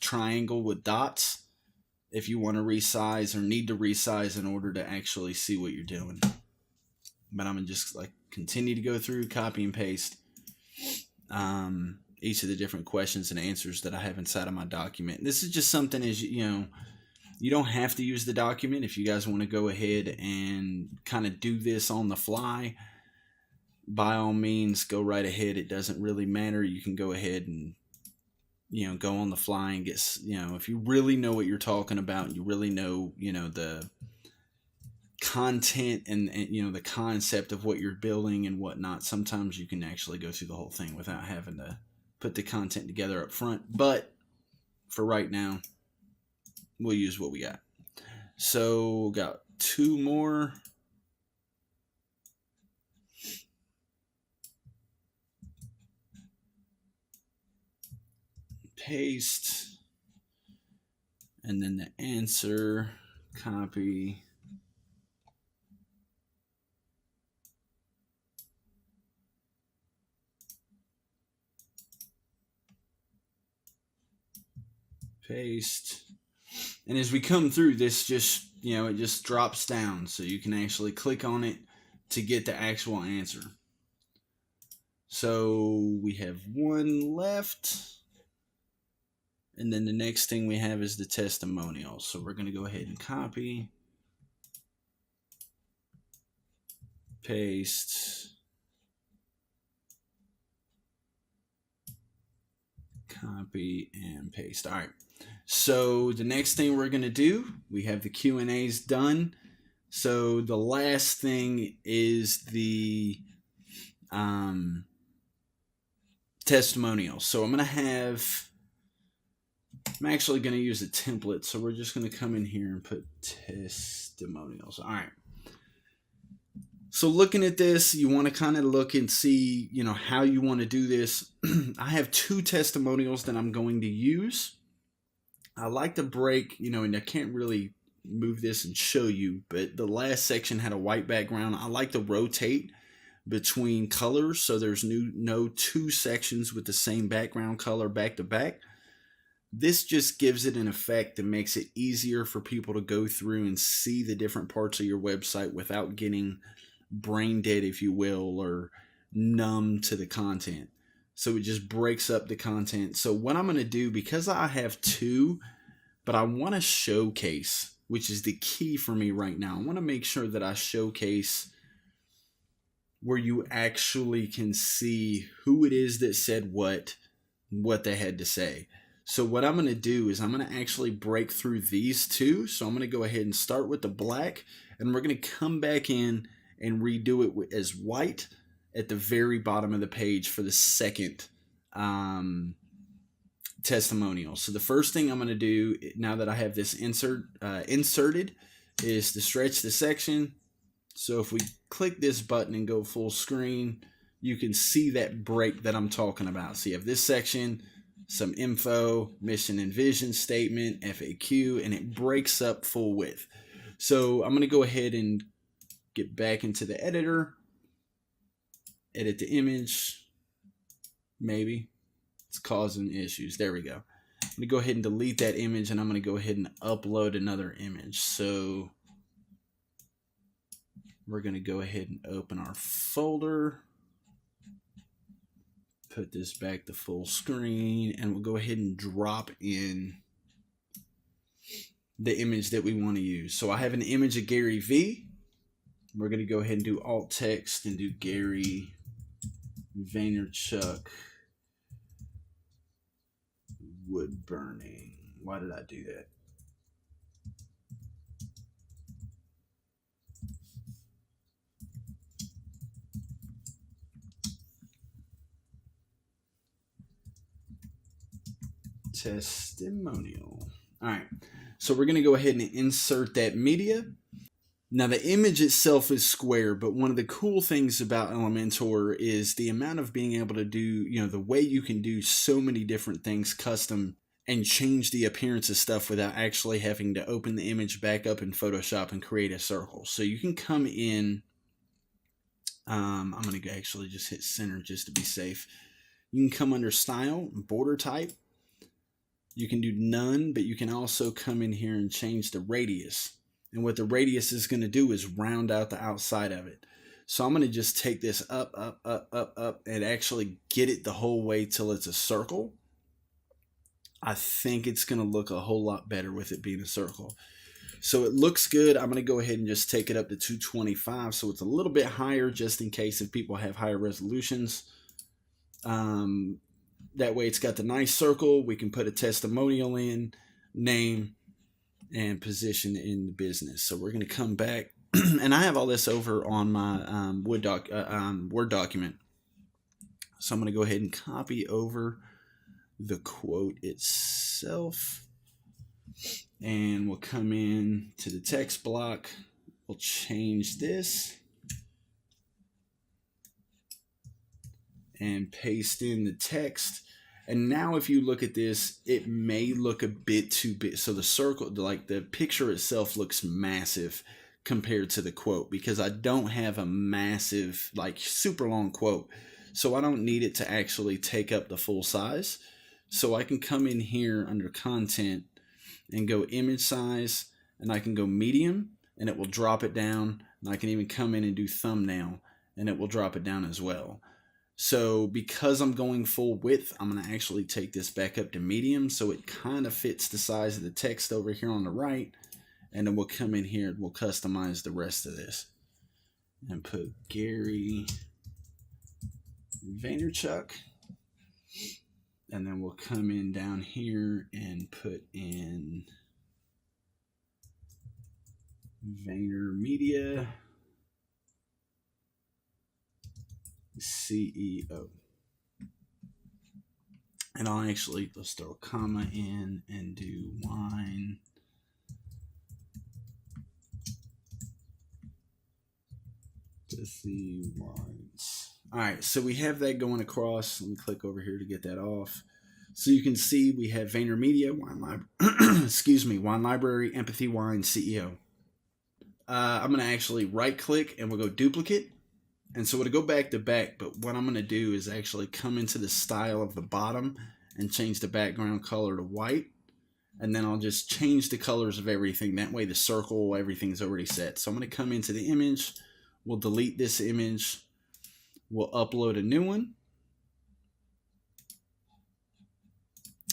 triangle with dots, if you want to resize or need to resize in order to actually see what you're doing. But I'm going to just continue to go through, copy and paste each of the different questions and answers that I have inside of my document. This is just something as you don't have to use the document. If you guys want to go ahead and kind of do this on the fly, by all means, go right ahead. It doesn't really matter. You can go ahead and go on the fly and get, if you really know what you're talking about, and you really know, the content and the concept of what you're building and whatnot, sometimes you can actually go through the whole thing without having to put the content together up front. But for right now, we'll use what we got. So got 2 more. Paste, and then the answer, copy, paste. And as we come through, this just, it just drops down, so you can actually click on it to get the actual answer. So we have 1 left. And then the next thing we have is the testimonial. So we're going to go ahead and copy, paste, copy, and paste. All right. So the next thing we're going to do, we have the Q&As done. So the last thing is the testimonial. So I'm actually going to use a template. So we're just going to come in here and put testimonials. All right. So looking at this, you want to kind of look and see, how you want to do this. I have 2 testimonials that I'm going to use. I like to break, and I can't really move this and show you, but the last section had a white background. I like to rotate between colors, so there's no 2 sections with the same background color back to back. This just gives it an effect that makes it easier for people to go through and see the different parts of your website without getting brain dead, if you will, or numb to the content. So it just breaks up the content. So what I'm going to do, because I have 2, but I want to showcase, which is the key for me right now. I want to make sure that I showcase where you actually can see who it is that said what they had to say. So what I'm going to do is I'm going to actually break through these 2. So I'm going to go ahead and start with the black, and we're going to come back in and redo it as white at the very bottom of the page for the second testimonial. So the first thing I'm going to do, now that I have this inserted, is to stretch the section. So if we click this button and go full screen, you can see that break that I'm talking about. So you have this section, some info, mission and vision statement, FAQ, and it breaks up full width. So I'm going to go ahead and get back into the editor, edit the image. Maybe it's causing issues. There we go. I'm going to go ahead and delete that image, and I'm going to go ahead and upload another image. So we're going to go ahead and open our folder, put this back to full screen, and we'll go ahead and drop in the image that we want to use. So I have an image of Gary V. We're going to go ahead and do alt text and do Gary Vaynerchuk wood burning. Why did I do that? Testimonial. All right. So we're going to go ahead and insert that media. Now the image itself is square, but one of the cool things about Elementor is the amount of being able to do, the way you can do so many different things custom and change the appearance of stuff without actually having to open the image back up in Photoshop and create a circle. So you can come in, I'm going to actually just hit center just to be safe. You can come under style, border type. You can do none, but you can also come in here and change the radius. And what the radius is going to do is round out the outside of it. So I'm going to just take this up, and actually get it the whole way till it's a circle. I think it's going to look a whole lot better with it being a circle. So it looks good. I'm going to go ahead and just take it up to 225. So it's a little bit higher just in case if people have higher resolutions. That way it's got the nice circle. We can put a testimonial in, name, and position in the business. So we're going to come back, and I have all this over on my Word document. So I'm going to go ahead and copy over the quote itself, and we'll come in to the text block. We'll change this and paste in the text. And now if you look at this, it may look a bit too big. So the circle, like the picture itself, looks massive compared to the quote, because I don't have a massive, like super long quote. So I don't need it to actually take up the full size. So I can come in here under content and go image size, and I can go medium, and it will drop it down. And I can even come in and do thumbnail, and it will drop it down as well. So because I'm going full width, I'm going to actually take this back up to medium so it kind of fits the size of the text over here on the right. And then we'll come in here and we'll customize the rest of this and put Gary Vaynerchuk. And then we'll come in down here and put in VaynerMedia CEO. And I'll actually, let's throw a comma in and do wine. Jesse Wines. All right, so we have that going across. Let me click over here to get that off. So you can see we have VaynerMedia, Wine Library, excuse me, Wine Library, Empathy Wine, CEO. I'm going to actually right click and we'll go duplicate. And so it'll go back to back, but what I'm going to do is actually come into the style of the bottom and change the background color to white. And then I'll just change the colors of everything. That way the circle, everything's already set. So I'm going to come into the image. We'll delete this image. We'll upload a new one.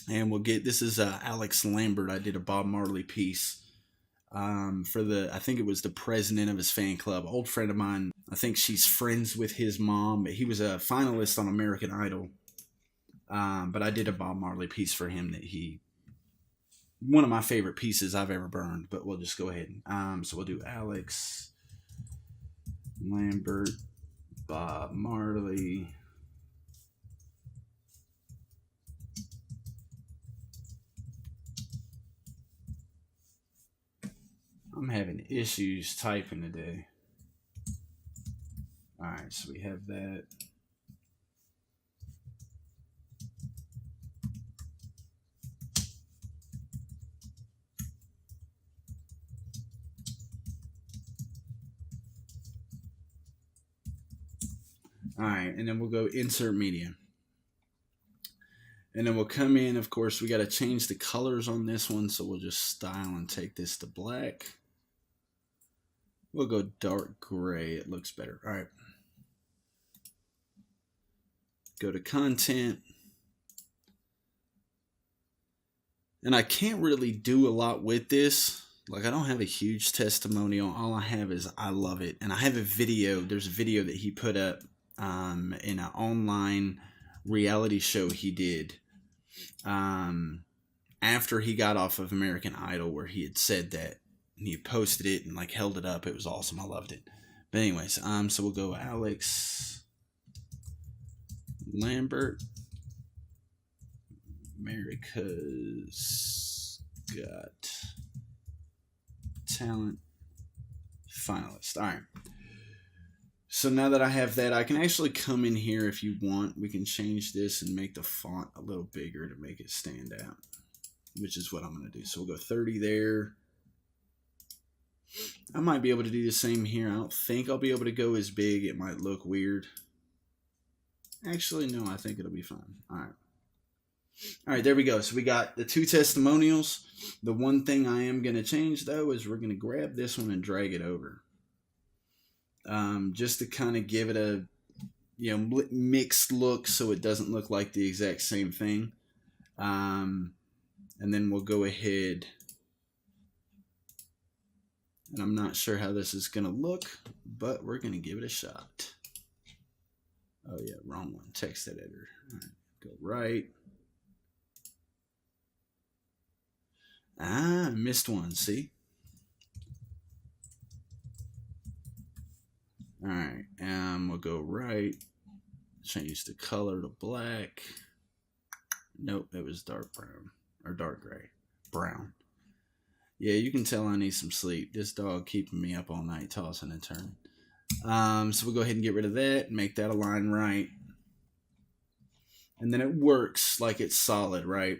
And we'll get, this is Alex Lambert. I did a Bob Marley piece for the, I think it was the president of his fan club, old friend of mine. I think she's friends with his mom, but he was a finalist on American Idol. But I did a Bob Marley piece for him that one of my favorite pieces I've ever burned, but we'll just go ahead. So we'll do Alex Lambert, Bob Marley. I'm having issues typing today. All right, so we have that. All right, and then we'll go insert media. And then we'll come in, of course, we got to change the colors on this one, so we'll just style and take this to black. We'll go dark gray, it looks better. All right. Go to content. And I can't really do a lot with this. Like, I don't have a huge testimonial. All I have is I love it. And I have a video. There's a video that he put up in an online reality show he did after he got off of American Idol, where he had said that. And he posted it and like held it up. It was awesome. I loved it. But anyways, so we'll go Alex Lambert, America's Got Talent finalist. All right. So now that I have that, I can actually come in here if you want. We can change this and make the font a little bigger to make it stand out, which is what I'm going to do. So we'll go 30 there. I might be able to do the same here. I don't think I'll be able to go as big. It might look weird. Actually, no, I think it'll be fine. All right. All right, there we go. So we got the two testimonials. The one thing I am going to change, though, is we're going to grab this one and drag it over. Just to kind of give it a mixed look so it doesn't look like the exact same thing. And then we'll go ahead. And I'm not sure how this is going to look, but we're going to give it a shot. Oh, yeah, wrong one. Text editor. All right. Go right. I missed one, see? All right, we'll go right. Change the color to black. Nope, it was dark brown or dark gray. Brown. Yeah, you can tell I need some sleep. This dog keeping me up all night, tossing and turning. So we'll go ahead and get rid of that and make that align right. And then it works like it's solid, right?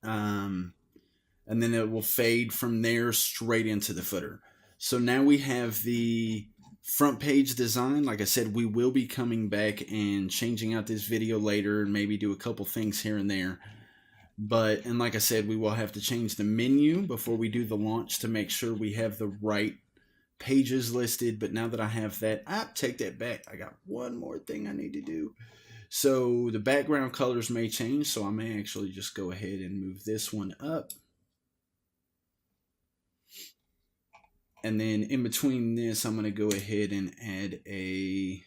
And then it will fade from there straight into the footer. So now we have the front page design. Like I said, we will be coming back and changing out this video later and maybe do a couple things here and there. And like I said, we will have to change the menu before we do the launch to make sure we have the right pages listed. But now that I have that, take that back. I got one more thing I need to do. So the background colors may change, so I may actually just go ahead and move this one up. And then in between this, I'm going to go ahead and add a...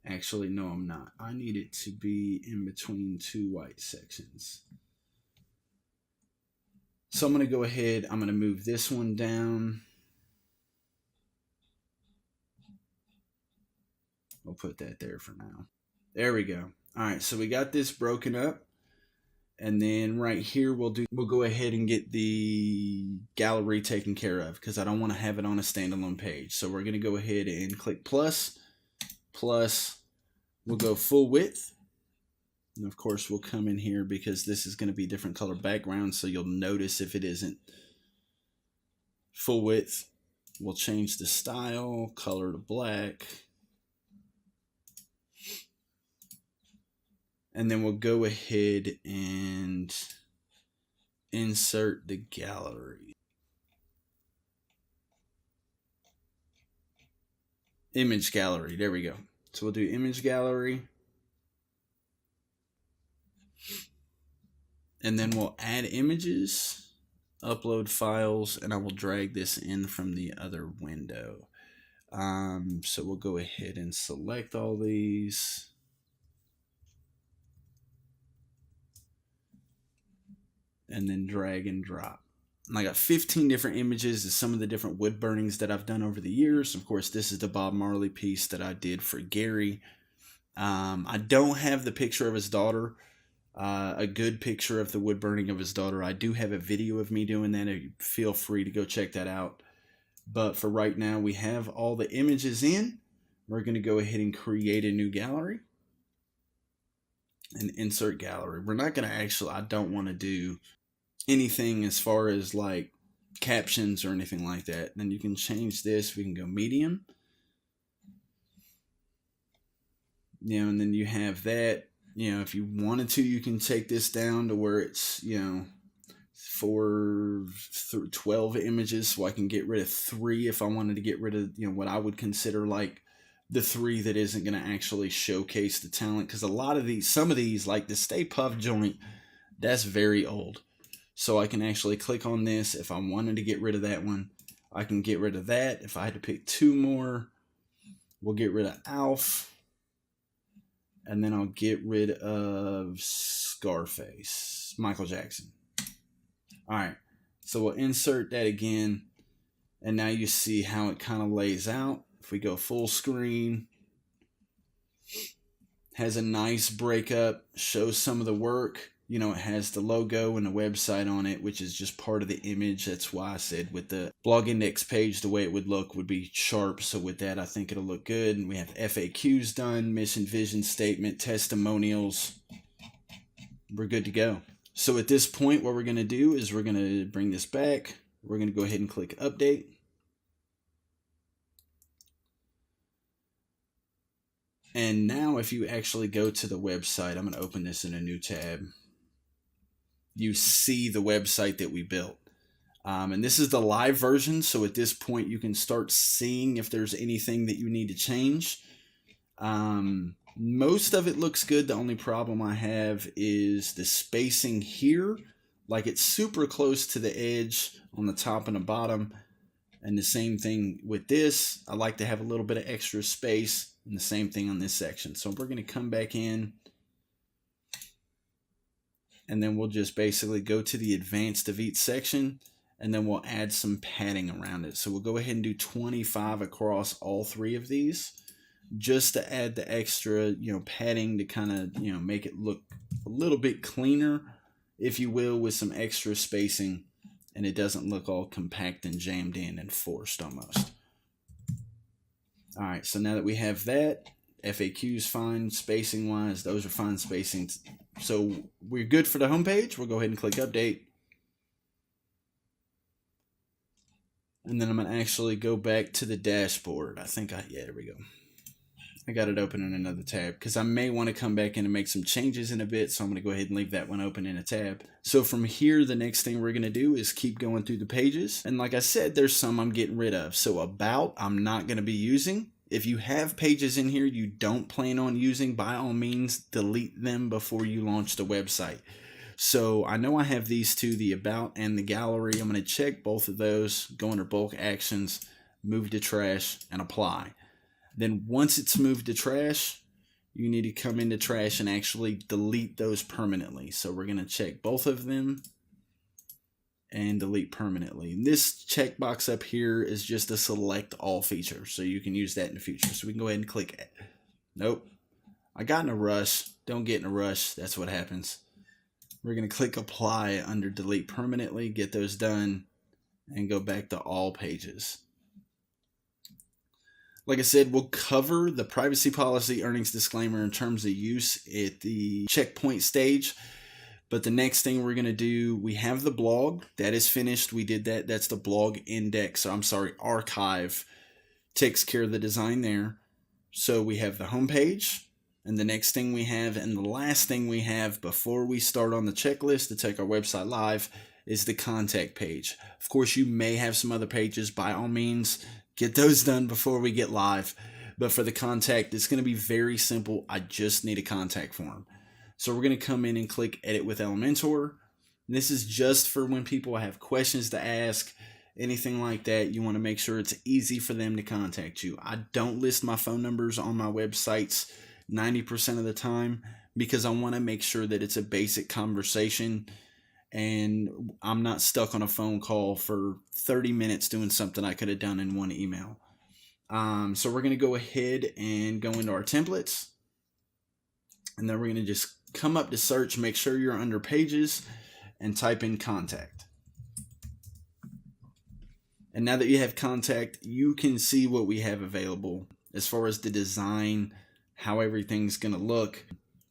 Actually, no, I'm not. I need it to be in between two white sections. So I'm going to go ahead, I'm going to move this one down. We'll put that there for now. There we go. All right, so we got this broken up. And then right here, we'll go ahead and get the gallery taken care of because I don't want to have it on a standalone page. So we're going to go ahead and click plus, we'll go full width. And of course, we'll come in here because this is going to be different color background. So you'll notice if it isn't full width. We'll change the style, color to black. And then we'll go ahead and insert the gallery. Image gallery, there we go. So we'll do image gallery. And then we'll add images, upload files, and I will drag this in from the other window. So we'll go ahead and select all these. And then drag and drop. And I got 15 different images of some of the different wood burnings that I've done over the years. Of course, this is the Bob Marley piece that I did for Gary. I don't have the picture of his daughter, a good picture of the wood burning of his daughter. I do have a video of me doing that. Feel free to go check that out. But for right now, we have all the images in. We're going to go ahead and create a new gallery. And insert gallery. We're not going to actually, I don't want to do anything as far as like captions or anything like that. Then you can change this. We can go medium. And then you have that. If you wanted to, you can take this down to where it's, 12 images. So I can get rid of 3 if I wanted to get rid of, what I would consider like the 3 that isn't going to actually showcase the talent. Because some of these, like the Stay Puft joint, that's very old. So I can actually click on this. If I wanted to get rid of that one, I can get rid of that. If I had to pick 2 more, we'll get rid of Alf. And then I'll get rid of Scarface, Michael Jackson. All right, so we'll insert that again. And now you see how it kind of lays out. If we go full screen, has a nice breakup, shows some of the work. It has the logo and the website on it, which is just part of the image. That's why I said with the blog index page, the way it would look would be sharp. So with that, I think it'll look good. And we have FAQs done, mission, vision statement, testimonials. We're good to go. So at this point, what we're going to do is we're going to bring this back. We're going to go ahead and click update. And now if you actually go to the website, I'm going to open this in a new tab. You see the website that we built. And this is the live version. So at this point, you can start seeing if there's anything that you need to change. Most of it looks good. The only problem I have is the spacing here. Like it's super close to the edge on the top and the bottom. And the same thing with this. I like to have a little bit of extra space, and the same thing on this section. So we're going to come back in, and then we'll just basically go to the advanced of each section, and then we'll add some padding around it. So we'll go ahead and do 25 across all 3 of these, just to add the extra, padding to kind of, make it look a little bit cleaner, if you will, with some extra spacing, and it doesn't look all compact and jammed in and forced almost. All right, so now that we have that, FAQ's fine spacing wise, those are fine spacings. So we're good for the homepage. We'll go ahead and click update. And then I'm going to actually go back to the dashboard. Yeah, there we go. I got it open in another tab because I may want to come back in and make some changes in a bit. So I'm going to go ahead and leave that one open in a tab. So from here, the next thing we're going to do is keep going through the pages. And like I said, there's some I'm getting rid of. So about, I'm not going to be using. If you have pages in here you don't plan on using, by all means, delete them before you launch the website. So I know I have these 2, the about and the gallery. I'm going to check both of those, go under bulk actions, move to trash, and apply. Then once it's moved to trash, you need to come into trash and actually delete those permanently. So we're going to check both of them and delete permanently. And this checkbox up here is just a select all feature, so you can use that in the future. So we can go ahead and click it. Nope. I got in a rush. Don't get in a rush. That's what happens. We're going to click apply under delete permanently, get those done, and go back to all pages. Like I said, we'll cover the privacy policy, earnings disclaimer, and terms of use at the checkpoint stage. But the next thing we're going to do, we have the blog. That is finished. We did that. That's the blog index. Archive. Takes care of the design there. So we have the homepage. And the next thing we have, and the last thing we have before we start on the checklist to take our website live, is the contact page. Of course, you may have some other pages. By all means, get those done before we get live. But for the contact, it's going to be very simple. I just need a contact form. So we're going to come in and click Edit with Elementor. This is just for when people have questions to ask, anything like that. You want to make sure it's easy for them to contact you. I don't list my phone numbers on my websites 90% of the time because I want to make sure that it's a basic conversation and I'm not stuck on a phone call for 30 minutes doing something I could have done in one email. So we're going to go ahead and go into our templates. And then we're going to just come up to search, make sure you're under pages, and type in contact. And now that you have contact, you can see what we have available as far as the design, how everything's going to look.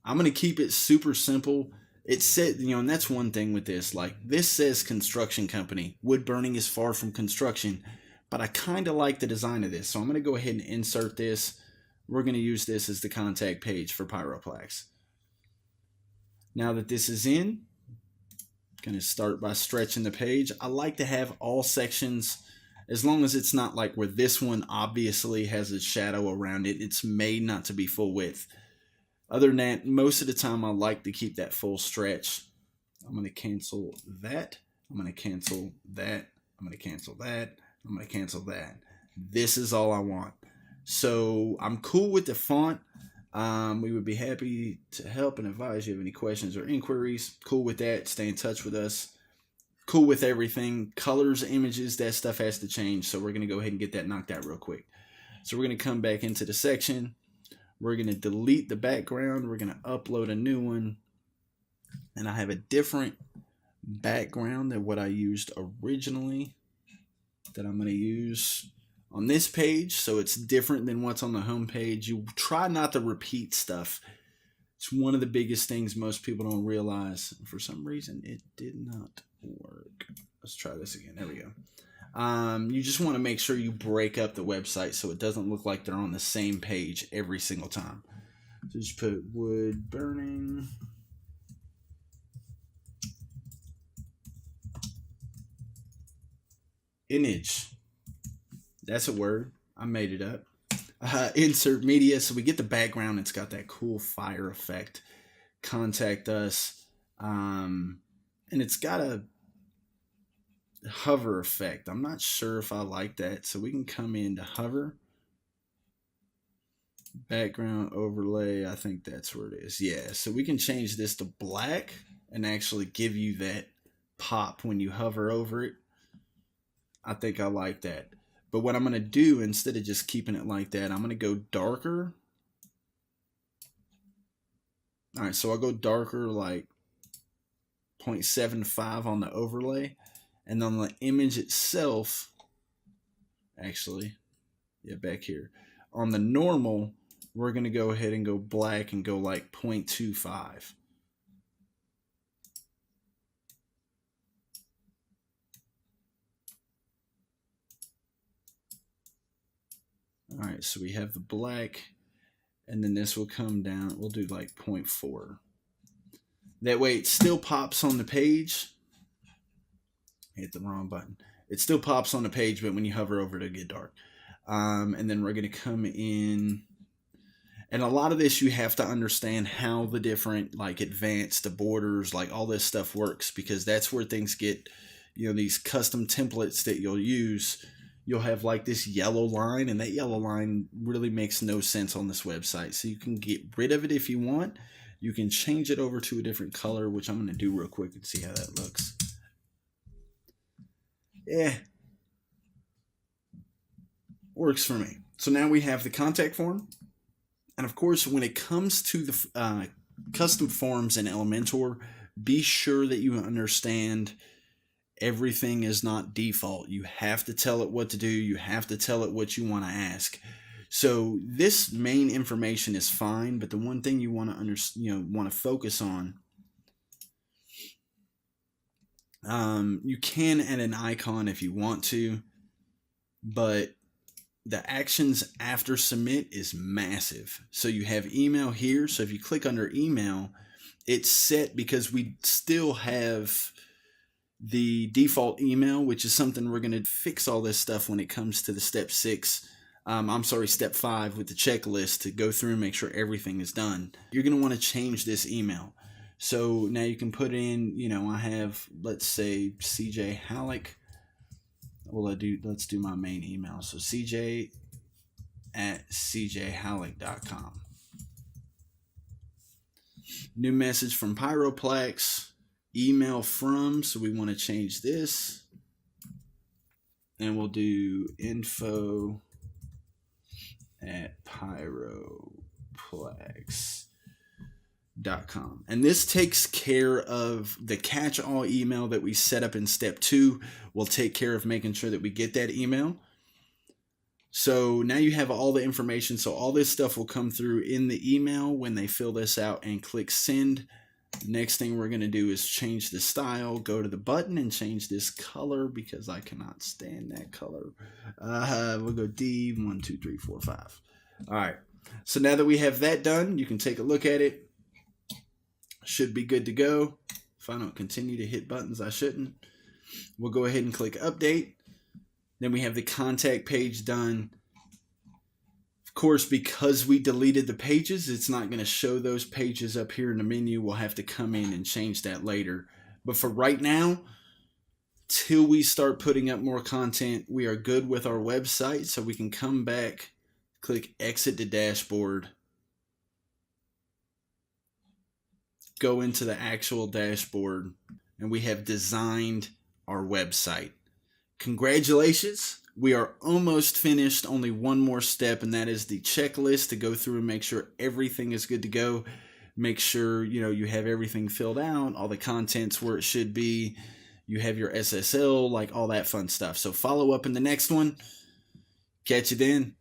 I'm going to keep it super simple. It said, and that's one thing with this. Like, this says construction company. Wood burning is far from construction. But I kind of like the design of this. So I'm going to go ahead and insert this. We're going to use this as the contact page for Pyroplax. Now that this is in, I'm going to start by stretching the page. I like to have all sections, as long as it's not like where this one obviously has a shadow around it. It's made not to be full width. Other than that, most of the time I like to keep that full stretch. I'm going to cancel that. I'm going to cancel that. I'm going to cancel that. I'm going to cancel that. This is all I want. So I'm cool with the font. We would be happy to help and advise you have any questions or inquiries. Cool with that. Stay in touch with us. Cool with everything. Colors, images, that stuff has to change. So we're going to go ahead and get that knocked out real quick. So we're going to come back into the section. We're going to delete the background. We're going to upload a new one. And I have a different background than what I used originally that I'm going to use on this page, so it's different than what's on the home page. You try not to repeat stuff. It's one of the biggest things most people don't realize. For some reason, it did not work. Let's try this again. There we go. You just want to make sure you break up the website so it doesn't look like they're on the same page every single time. So just put wood burning. Image. That's a word. I made it up. Insert media. So we get the background. It's got that cool fire effect. Contact us. And it's got hover effect. I'm not sure if I like that. So we can come into hover. Background overlay, I think that's where it is. Yeah, so we can change this to black and actually give you that pop when you hover over it. I think I like that. But what I'm going to do, instead of just keeping it like that, I'm going to go darker. All right, so I'll go darker, like 0.75 on the overlay. And on the image itself, actually, yeah, back here. On the normal, we're going to go ahead and go black and go like 0.25. All right, so we have the black, and then this will come down. We'll do like 0.4. That way it still pops on the page. Hit the wrong button. It still pops on the page, but when you hover over it, it'll get dark. And then we're going to come in. And a lot of this, you have to understand how the different, like advanced borders, like all this stuff works, because that's where things get, you know, these custom templates that you'll use. You'll have like this yellow line, and that yellow line really makes no sense on this website. So you can get rid of it if you want. You can change it over to a different color, which I'm going to do real quick and see how that looks. Yeah. Works for me. So now we have the contact form. And of course, when it comes to the custom forms in Elementor, be sure that you understand everything is not default. You have to tell it what to do. You have to tell it what you want to ask. So this main information is fine, but the one thing you want to want to focus on, you can add an icon if you want to, but the actions after submit is massive. So you have email here. So if you click under email, it's set because we still have the default email, which is something we're going to fix all this stuff when it comes to the step 5 with the checklist to go through and make sure everything is done. You're going to want to change this email. So now you can put in, I have, let's say CJ Halleck. Well, let's do my main email. So cj@cjhalleck.com. New message from Pyroplex. Email from, so we want to change this. And we'll do info@pyroplex.com. And this takes care of the catch-all email that we set up in step 2. We'll take care of making sure that we get that email. So now you have all the information. So all this stuff will come through in the email when they fill this out and click send. Next thing we're going to do is change the style, go to the button and change this color because I cannot stand that color. We'll go D1, 2, 3, 4, 5. All right. So now that we have that done, you can take a look at it. Should be good to go. If I don't continue to hit buttons, I shouldn't. We'll go ahead and click update. Then we have the contact page done. Of course, because we deleted the pages, it's not going to show those pages up here in the menu. We'll have to come in and change that later. But for right now, till we start putting up more content, we are good with our website. So we can come back, click exit the dashboard, go into the actual dashboard, and we have designed our website. Congratulations. We are almost finished. Only one more step, and that is the checklist to go through and make sure everything is good to go. Make sure, you have everything filled out, all the contents where it should be. You have your SSL, like all that fun stuff. So follow up in the next one. Catch you then.